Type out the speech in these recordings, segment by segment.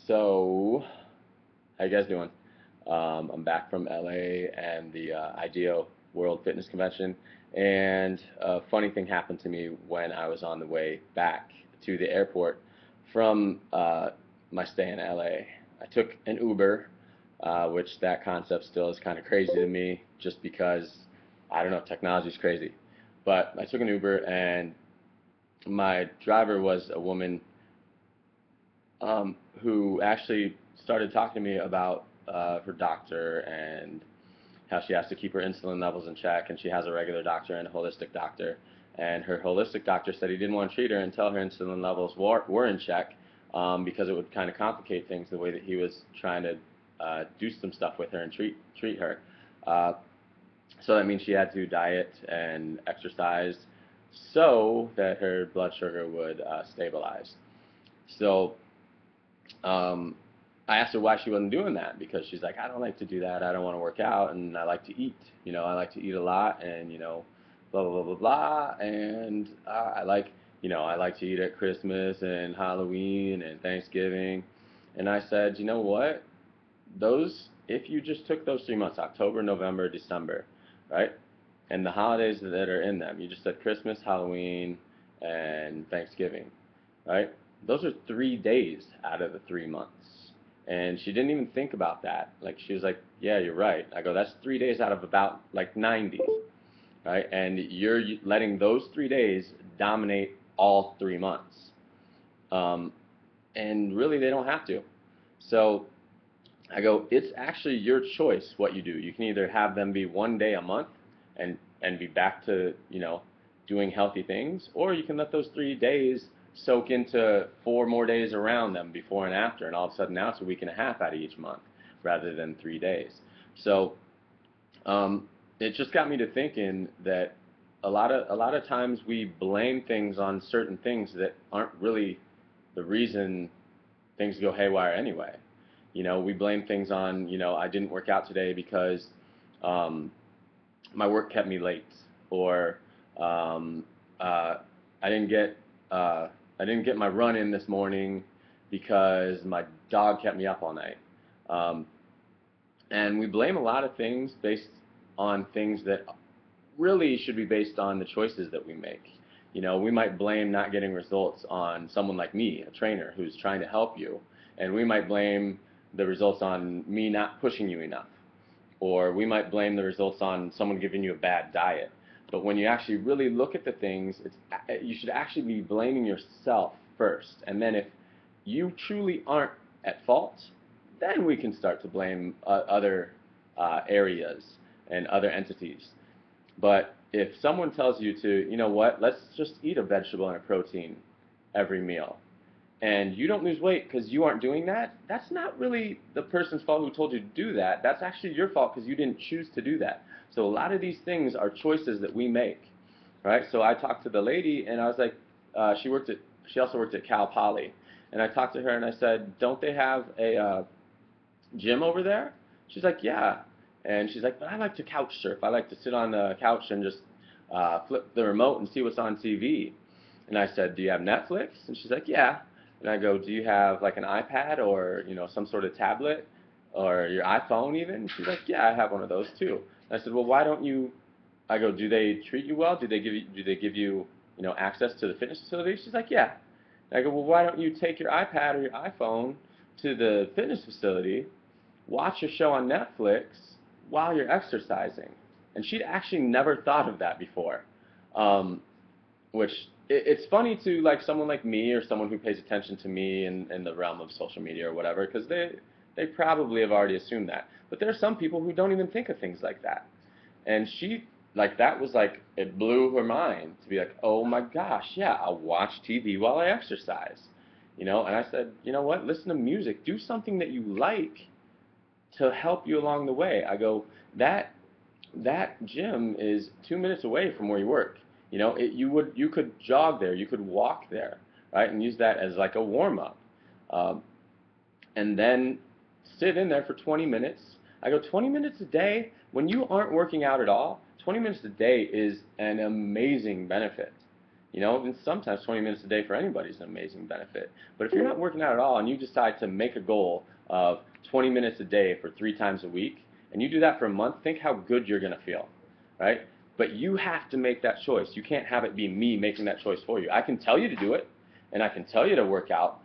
So, how you guys doing? I'm back from LA and the IDEO World Fitness Convention, and a funny thing happened to me when I was on the way back to the airport from my stay in LA. I took an Uber, which that concept still is kind of crazy to me, just because I don't know, technology is crazy. But I took an Uber, and my driver was a woman who actually started talking to me about her doctor and how she has to keep her insulin levels in check, and she has a regular doctor and a holistic doctor. And her holistic doctor said he didn't want to treat her until her insulin levels were in check, because it would kind of complicate things the way that he was trying to do some stuff with her and treat her. Uh, so that means she had to diet and exercise so that her blood sugar would stabilize. So I asked her why she wasn't doing that, because she's like, I don't like to do that. I don't want to work out, and I like to eat. I like to eat a lot, and blah blah blah blah blah. And I like to eat at Christmas and Halloween and Thanksgiving. And I said, you know what? If you just took those 3 months, October, November, December, right, and the holidays that are in them, you just said Christmas, Halloween, and Thanksgiving, right? Those are 3 days out of the 3 months. And she didn't even think about that. Like, she was like, yeah, you're right. I go, that's 3 days out of about like 90, right? And you're letting those 3 days dominate all 3 months. Um, and really, they don't have to. So I go, it's actually your choice what you do. You can either have them be 1 day a month and be back to, doing healthy things, or you can let those 3 days soak into 4 more days around them before and after, and all of a sudden now it's a week and a half out of each month rather than 3 days. So it just got me to thinking that a lot of times we blame things on certain things that aren't really the reason things go haywire anyway. We blame things on, I didn't work out today because um, my work kept me late, or um, uh, I didn't get uh, I didn't get my run in this morning because my dog kept me up all night. Um, and we blame a lot of things based on things that really should be based on the choices that we make. We might blame not getting results on someone like me, a trainer who's trying to help you, and we might blame the results on me not pushing you enough, or we might blame the results on someone giving you a bad diet. But when you actually really look at the things, you should actually be blaming yourself first, and then if you truly aren't at fault, then we can start to blame other areas and other entities. But if someone tells you to, you know what, let's just eat a vegetable and a protein every meal, and you don't lose weight because you aren't doing that, that's not really the person's fault who told you to do that. That's actually your fault because you didn't choose to do that. So a lot of these things are choices that we make, right? So I talked to the lady, and I was like, she also worked at Cal Poly, and I talked to her and I said, don't they have a gym over there? She's like, yeah. And she's like, but I like to couch surf. I like to sit on the couch and just flip the remote and see what's on TV. And I said, do you have Netflix? And she's like, yeah. And I go, do you have like an iPad or, some sort of tablet or your iPhone even? And she's like, yeah, I have one of those too. And I said, well, why don't you, I go, do they treat you well? Do they give you, access to the fitness facility? She's like, yeah. And I go, well, why don't you take your iPad or your iPhone to the fitness facility, watch a show on Netflix while you're exercising? And she'd actually never thought of that before. Um, which it's funny to like someone like me or someone who pays attention to me in the realm of social media or whatever, because they probably have already assumed that. But there are some people who don't even think of things like that. And she, like, that was like, it blew her mind to be like, oh my gosh, yeah, I'll watch TV while I exercise. And I said, you know what, listen to music, do something that you like to help you along the way. I go, that that gym is 2 minutes away from where you work. You could jog there, you could walk there, right, and use that as like a warm up, um, and then sit in there for 20 minutes. I go 20 minutes a day when you aren't working out at all. 20 minutes a day is an amazing benefit. You know, and sometimes 20 minutes a day for anybody is an amazing benefit. But if you're not working out at all and you decide to make a goal of 20 minutes a day for 3 times a week, and you do that for a month, think how good you're going to feel, right? But you have to make that choice. You can't have it be me making that choice for you. I can tell you to do it, and I can tell you to work out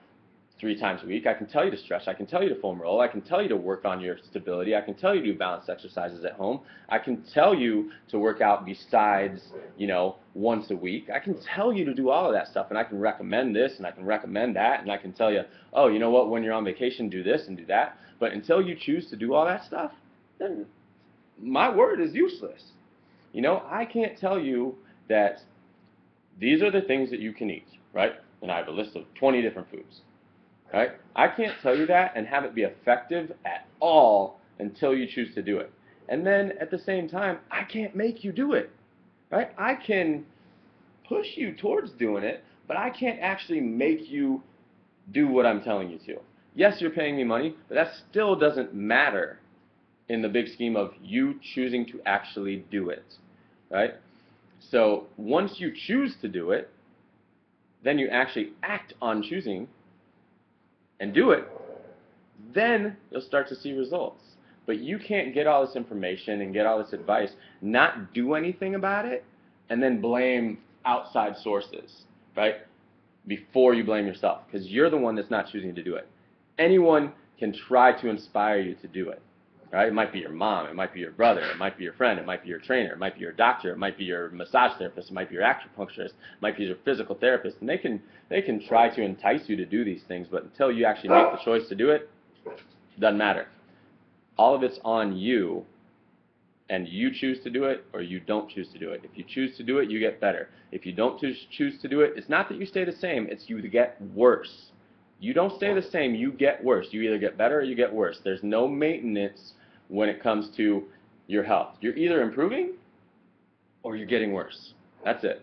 3 times a week. I can tell you to stretch. I can tell you to foam roll. I can tell you to work on your stability. I can tell you to do balanced exercises at home. I can tell you to work out besides, once a week. I can tell you to do all of that stuff, and I can recommend this, and I can recommend that, and I can tell you, oh, you know what, when you're on vacation, do this and do that. But until you choose to do all that stuff, then my word is useless. I can't tell you that these are the things that you can eat, right? And I have a list of 20 different foods. Right? I can't tell you that and have it be effective at all until you choose to do it. And then at the same time, I can't make you do it. Right? I can push you towards doing it, but I can't actually make you do what I'm telling you to. Yes, you're paying me money, but that still doesn't matter in the big scheme of you choosing to actually do it. Right? So once you choose to do it, then you actually act on choosing and do it, then you'll start to see results. But you can't get all this information and get all this advice, not do anything about it, and then blame outside sources, right? Before you blame yourself, because you're the one that's not choosing to do it. Anyone can try to inspire you to do it, right? It might be your mom, it might be your brother, it might be your friend, it might be your trainer, it might be your doctor, it might be your massage therapist, it might be your acupuncturist, it might be your physical therapist, and they can try to entice you to do these things, but until you actually make the choice to do it, it doesn't matter. All of it's on you, and you choose to do it or you don't choose to do it. If you choose to do it, you get better. If you don't choose to do it, it's not that you stay the same, it's you get worse. You don't stay the same, you get worse. You either get better or you get worse. There's no maintenance when it comes to your health. You're either improving or you're getting worse. That's it.